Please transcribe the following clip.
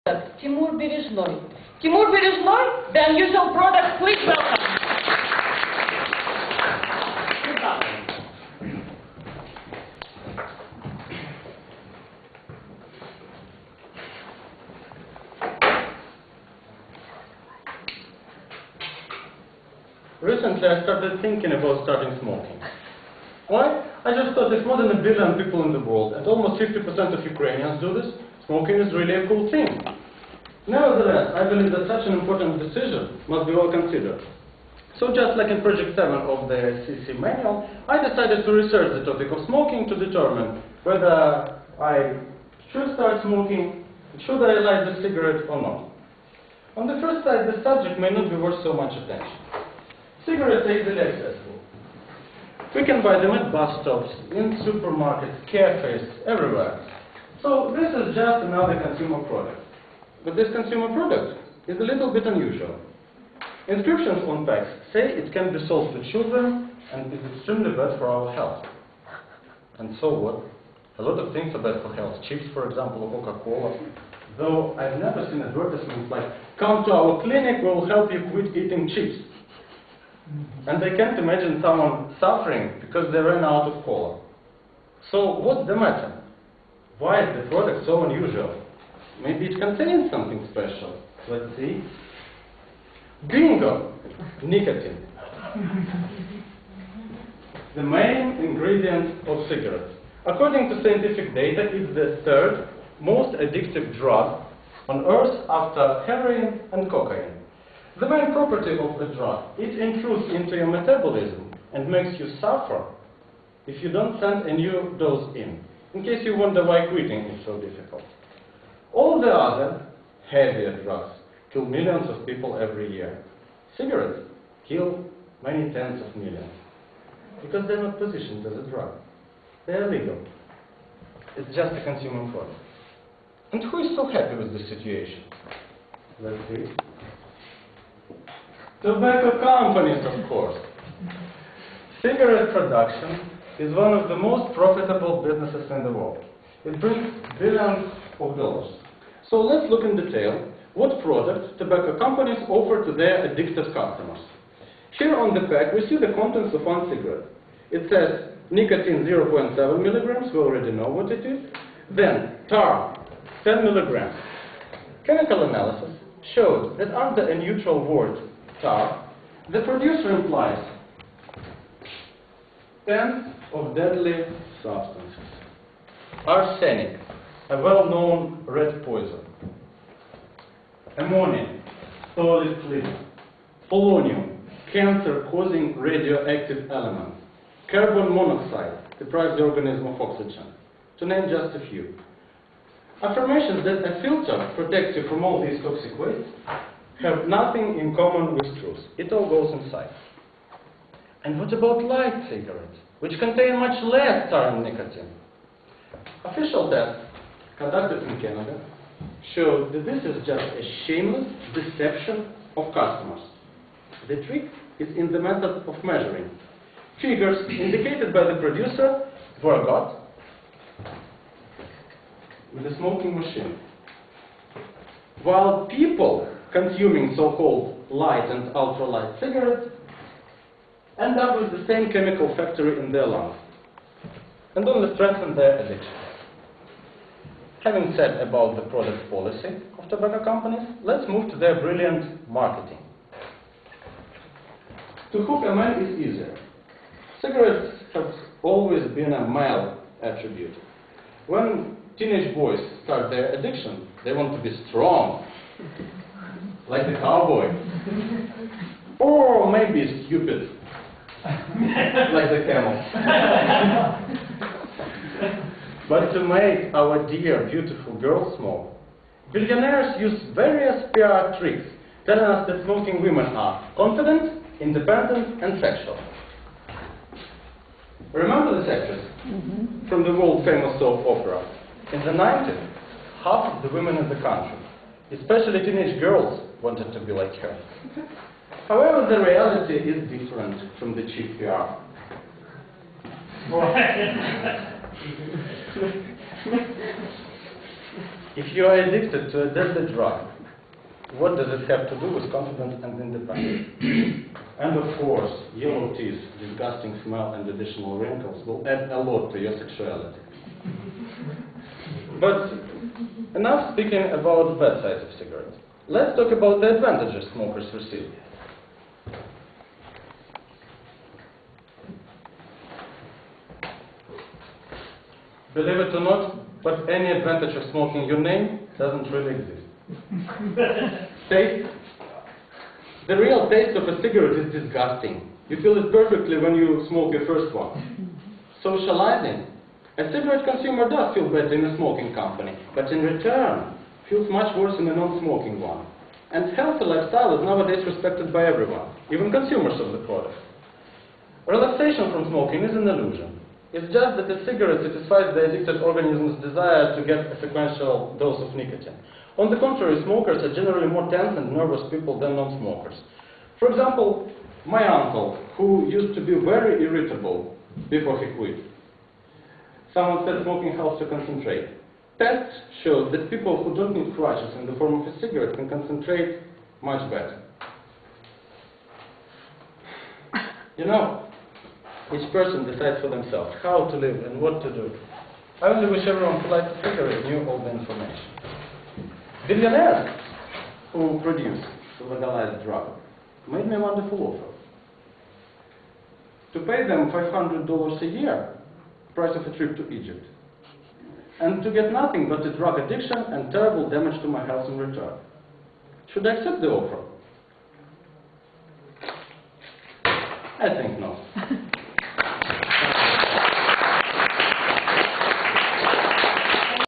Timur Berezhnoy. Timur Berezhnoy, the unusual product, please welcome. Recently I started thinking about starting smoking. Why? I just thought if more than 1 billion people in the world and almost 50% of Ukrainians do this, smoking is really a cool thing. Nevertheless, I believe that such an important decision must be well considered. So just like in Project 7 of the CC manual, I decided to research the topic of smoking to determine whether I should start smoking, should I light the cigarette or not. On the first sight, the subject may not be worth so much attention. Cigarettes are easily accessible. We can buy them at bus stops, in supermarkets, cafes, everywhere. So this is just another consumer product. But this consumer product is a little bit unusual. Inscriptions on packs say it can be sold to children and is extremely bad for our health. And so what? A lot of things are bad for health. Chips, for example, or Coca-Cola. Though I've never seen advertisements like, "Come to our clinic, we'll help you quit eating chips." And I can't imagine someone suffering because they ran out of cola. So what's the matter? Why is the product so unusual? Maybe it contains something special. Let's see. Bingo! Nicotine. The main ingredient of cigarettes. According to scientific data, it's the third most addictive drug on earth after heroin and cocaine. The main property of the drug, it intrudes into your metabolism and makes you suffer if you don't send a new dose in case you wonder why quitting is so difficult. All the other heavier drugs kill millions of people every year. Cigarettes kill many tens of millions because they're not positioned as a drug. They're legal. It's just a consumer product. And who is so happy with this situation? Let's see. Tobacco companies, of course. Cigarette production is one of the most profitable businesses in the world. It brings billions of dollars. So let's look in detail what products tobacco companies offer to their addicted customers. Here on the pack we see the contents of one cigarette. It says nicotine 0.7 milligrams, we already know what it is. Then tar, 10 milligrams. Chemical analysis showed that under a neutral word, tar, the producer implies tens of deadly substances. Arsenic, a well-known red poison. Ammonia, solid cleaner. Polonium, cancer-causing radioactive element. Carbon monoxide, deprives the organism of oxygen, to name just a few. Affirmations that a filter protects you from all these toxic wastes have nothing in common with truth. It all goes inside. And what about light cigarettes, which contain much less tar and nicotine? Official tests conducted in Canada showed that this is just a shameless deception of customers. The trick is in the method of measuring. Figures indicated by the producer were got with a smoking machine. While people consuming so-called light and ultralight cigarettes end up with the same chemical factory in their lungs and only strengthen their addiction. Having said about the product policy of tobacco companies, let's move to their brilliant marketing. To hook a man is easier. Cigarettes have always been a male attribute. When teenage boys start their addiction, they want to be strong, like the cowboy, or maybe stupid, like the camel. But to make our dear, beautiful girls smoke, billionaires use various PR tricks, telling us that smoking women are confident, independent, and sexual. Remember this actress from the world-famous soap opera? In the 90s, half of the women in the country, especially teenage girls, wanted to be like her. However, the reality is different from the cheap PR. If you are addicted to a deadly drug, what does it have to do with confidence and independence? And of course, yellow teeth, disgusting smell, and additional wrinkles will add a lot to your sexuality. But enough speaking about the bad sides of cigarettes. Let's talk about the advantages smokers receive. Believe it or not, but any advantage of smoking your name doesn't really exist. Taste. The real taste of a cigarette is disgusting. You feel it perfectly when you smoke your first one. Socializing. A cigarette consumer does feel better in a smoking company, but in return, feels much worse in a non-smoking one. And healthy lifestyle is nowadays respected by everyone, even consumers of the product. Relaxation from smoking is an illusion. It's just that a cigarette satisfies the addicted organism's desire to get a sequential dose of nicotine. On the contrary, smokers are generally more tense and nervous people than non-smokers. For example, my uncle, who used to be very irritable before he quit. Someone said smoking helps to concentrate. Tests show that people who don't need crutches in the form of a cigarette can concentrate much better. You know, each person decides for themselves how to live and what to do. I only wish everyone who likes a cigarette knew all the information. Billionaires who produce the legalized drug made me a wonderful offer. To pay them $500 a year, price of a trip to Egypt, and to get nothing but a drug addiction and terrible damage to my health in return. Should I accept the offer? I think not.